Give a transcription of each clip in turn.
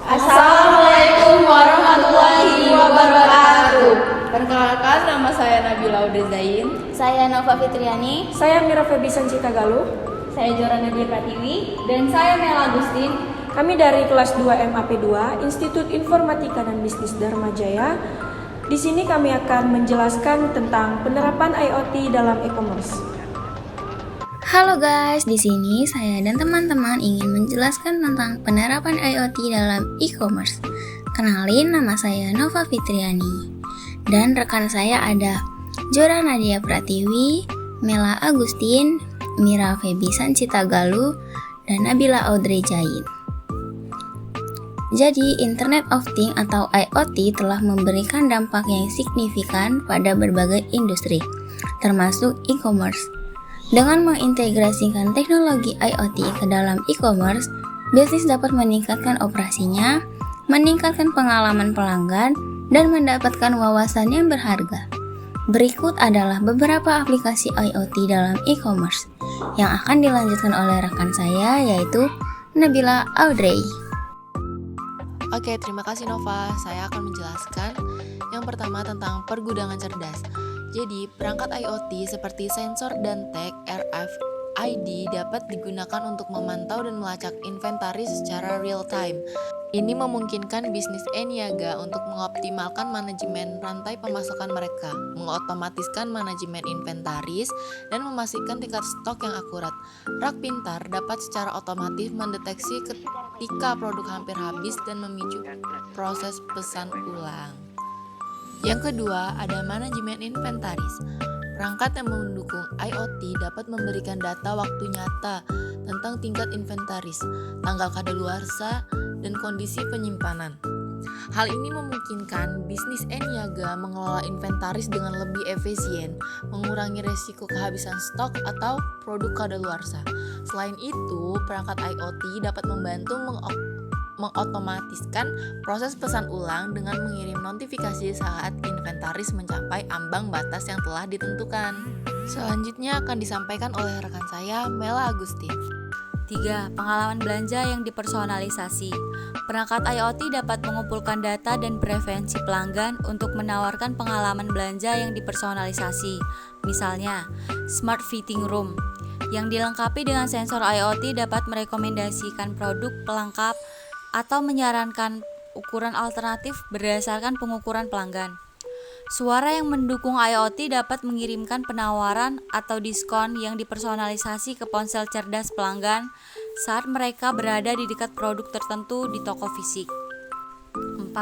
Assalamualaikum warahmatullahi wabarakatuh. Perkenalkan, nama saya Nabila Zain. Saya Nova Fitriani. Saya Mira Febi Sancita Galuh. Saya Jora Nadia Pratiwi. Dan saya Mela Agustin. Kami dari kelas 2 MAP2 Institut Informatika dan Bisnis Dharma Jaya. Di sini kami akan menjelaskan tentang penerapan IoT dalam e-commerce. Halo guys, di sini saya dan teman-teman ingin menjelaskan tentang penerapan IoT dalam e-commerce. Kenalin, nama saya Nova Fitriani. Dan rekan saya ada Jora Nadia Pratiwi, Mela Agustin, Mira Febi Sancita Galuh, dan Nabila Audrey Jain. Jadi, Internet of Things atau IoT telah memberikan dampak yang signifikan pada berbagai industri, termasuk e-commerce. Dengan mengintegrasikan teknologi IoT ke dalam e-commerce, bisnis dapat meningkatkan operasinya, meningkatkan pengalaman pelanggan, dan mendapatkan wawasan yang berharga. Berikut adalah beberapa aplikasi IoT dalam e-commerce yang akan dilanjutkan oleh rekan saya, yaitu Nabila Audrey. Oke, terima kasih Nova. Saya akan menjelaskan yang pertama tentang pergudangan cerdas. Jadi, perangkat IoT seperti sensor dan tag RFID dapat digunakan untuk memantau dan melacak inventaris secara real time. Ini memungkinkan bisnis e-niaga untuk mengoptimalkan manajemen rantai pemasakan mereka, mengotomatiskan manajemen inventaris, dan memastikan tingkat stok yang akurat. Rak pintar dapat secara otomatis mendeteksi ketika produk hampir habis dan memicu proses pesan ulang. Yang kedua, ada manajemen inventaris. Perangkat yang mendukung IoT dapat memberikan data waktu nyata tentang tingkat inventaris, tanggal kadaluarsa, dan kondisi penyimpanan. Hal ini memungkinkan bisnis e-niaga mengelola inventaris dengan lebih efisien, mengurangi resiko kehabisan stok atau produk kadaluarsa. Selain itu, perangkat IoT dapat membantu mengotomatiskan proses pesan ulang dengan mengirim notifikasi saat inventaris mencapai ambang batas yang telah ditentukan. Selanjutnya akan disampaikan oleh rekan saya, Mela Agustin. 3. Pengalaman belanja yang dipersonalisasi. Perangkat IoT dapat mengumpulkan data dan preferensi pelanggan untuk menawarkan pengalaman belanja yang dipersonalisasi. Misalnya, Smart Fitting Room yang dilengkapi dengan sensor IoT dapat merekomendasikan produk pelengkap atau menyarankan ukuran alternatif berdasarkan pengukuran pelanggan. Suara yang mendukung IoT dapat mengirimkan penawaran atau diskon yang dipersonalisasi ke ponsel cerdas pelanggan saat mereka berada di dekat produk tertentu di toko fisik. 4.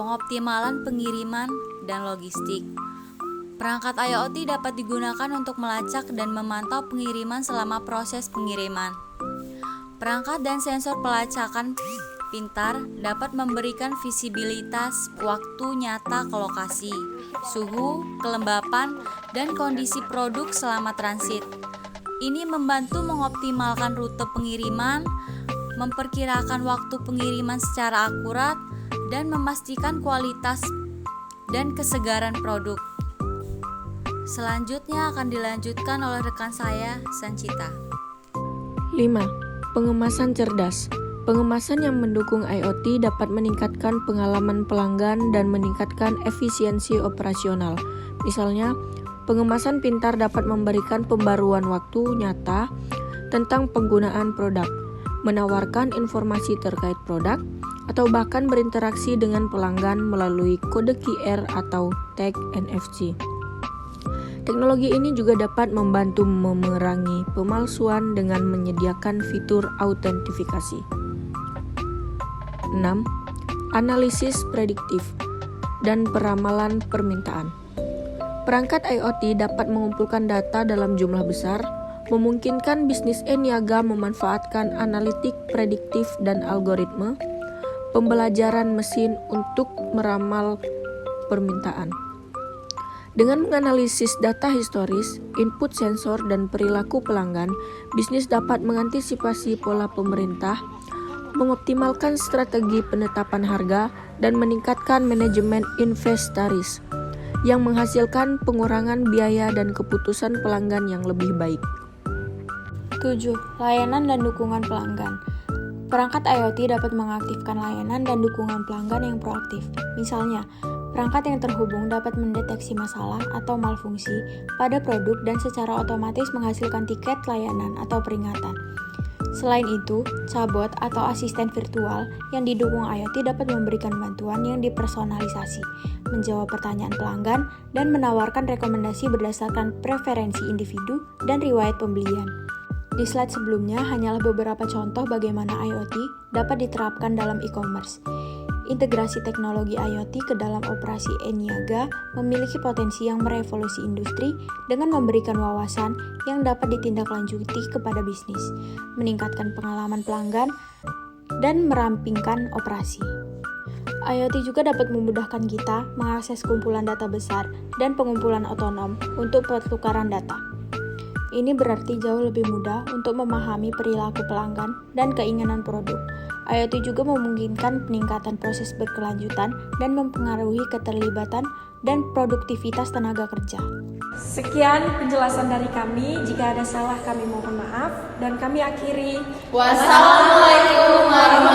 Pengoptimalan pengiriman dan logistik. Perangkat IoT dapat digunakan untuk melacak dan memantau pengiriman selama proses pengiriman. Perangkat dan sensor pelacakan pintar dapat memberikan visibilitas waktu nyata ke lokasi, suhu, kelembapan, dan kondisi produk selama transit. Ini membantu mengoptimalkan rute pengiriman, memperkirakan waktu pengiriman secara akurat, dan memastikan kualitas dan kesegaran produk. Selanjutnya akan dilanjutkan oleh rekan saya, Sancita. 5. Pengemasan cerdas. Pengemasan yang mendukung IoT dapat meningkatkan pengalaman pelanggan dan meningkatkan efisiensi operasional. Misalnya, pengemasan pintar dapat memberikan pembaruan waktu nyata tentang penggunaan produk, menawarkan informasi terkait produk, atau bahkan berinteraksi dengan pelanggan melalui kode QR atau tag NFC. Teknologi ini juga dapat membantu memerangi pemalsuan dengan menyediakan fitur autentifikasi. 6. Analisis prediktif dan peramalan permintaan. Perangkat IoT dapat mengumpulkan data dalam jumlah besar, memungkinkan bisnis e-niaga memanfaatkan analitik prediktif dan algoritma pembelajaran mesin untuk meramal permintaan. Dengan menganalisis data historis, input sensor, dan perilaku pelanggan, bisnis dapat mengantisipasi pola pemerintah, mengoptimalkan strategi penetapan harga, dan meningkatkan manajemen inventaris yang menghasilkan pengurangan biaya dan keputusan pelanggan yang lebih baik. 7. Layanan dan dukungan pelanggan. Perangkat IoT dapat mengaktifkan layanan dan dukungan pelanggan yang proaktif. Misalnya, perangkat yang terhubung dapat mendeteksi masalah atau malfungsi pada produk dan secara otomatis menghasilkan tiket layanan atau peringatan. Selain itu, chatbot atau asisten virtual yang didukung IoT dapat memberikan bantuan yang dipersonalisasi, menjawab pertanyaan pelanggan, dan menawarkan rekomendasi berdasarkan preferensi individu dan riwayat pembelian. Di slide sebelumnya hanyalah beberapa contoh bagaimana IoT dapat diterapkan dalam e-commerce. Integrasi teknologi IoT ke dalam operasi e-niaga memiliki potensi yang merevolusi industri dengan memberikan wawasan yang dapat ditindaklanjuti kepada bisnis, meningkatkan pengalaman pelanggan, dan merampingkan operasi. IoT juga dapat memudahkan kita mengakses kumpulan data besar dan pengumpulan otonom untuk pertukaran data. Ini berarti jauh lebih mudah untuk memahami perilaku pelanggan dan keinginan produk. IoT juga memungkinkan peningkatan proses berkelanjutan dan mempengaruhi keterlibatan dan produktivitas tenaga kerja. Sekian penjelasan dari kami. Jika ada salah kami mohon maaf dan kami akhiri. Wassalamualaikum warahmatullahi